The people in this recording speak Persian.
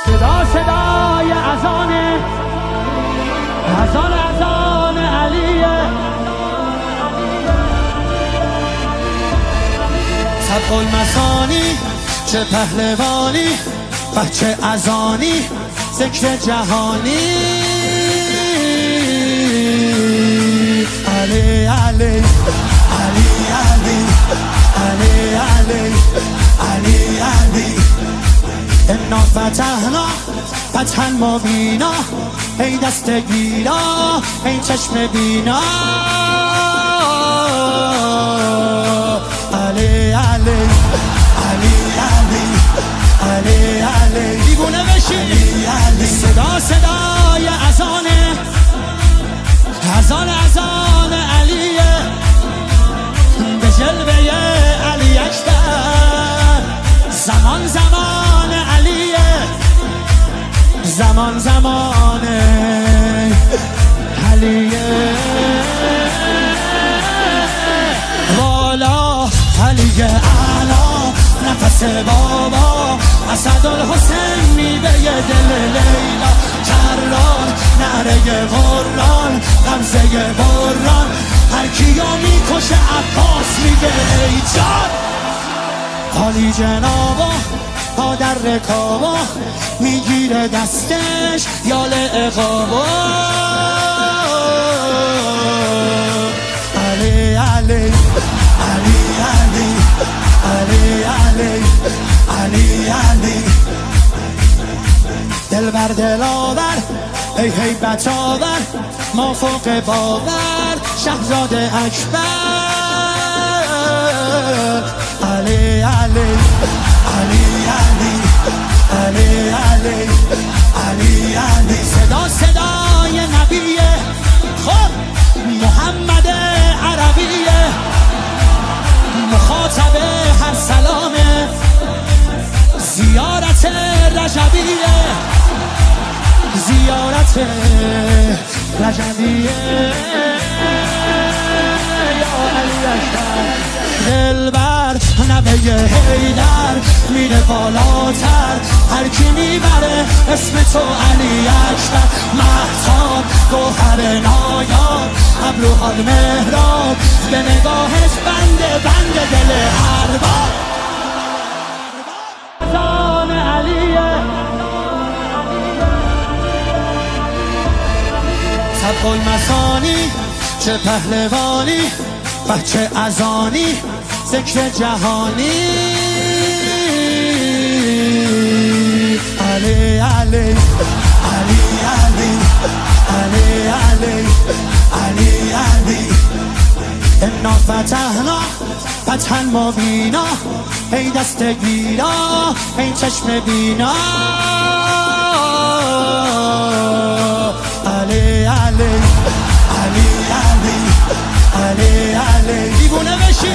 صدای اذانه، اذان علیه. سبق المثانی چه پهلوانی، بچه اذانی ذکر جهانی. علی علی علی علی علی علی علی علی انا فتحنا فتحا مبینا، ای دست گیرا ای چشم بینا. علی علی علی علی علی علی دیوونه بشی. صدای اذانه، اذان علیه. به جلوه علی اکبر زمان زمان علیه، زمان زمان علیه. والا علی اعلا نفس بابا، اسدالحسین میوه دل لیلا. کرار نعره قرآن غمزه بران، هر کیو میکشه عباس میگه ای جان. حالی جنابا پا در رکابا، میگیره دستش یال اقابا. علی علی علی علی علی علی علی علی دل بر دل آور ای هیبت آور، ما فوق باور شهزاده اکبر. علی علی علی علی علی علی علی علی صدای نبیه، خب محمد عربیه، مخاطب هر سلامه. زیارت رجبیه، زیارت رجبیه. یا علی اکبر دلبر نبه حیدر میره بالاتر، هر کی میبره اسم تو علی اکبر. مهتاب گوهر نایاب، ابروحال مهراب، به نگاهش بنده دل ارباب. اذان علیه، سبق المثانی چه پهلوانی، بچه اذانی ذکر جهانی. علی علی علی علی علی علی علی علی انا فتحنا فتحا مبینا، ای دست گیرا ای چشم بینا. علی علی علی علی علی علی دیوونه بشی.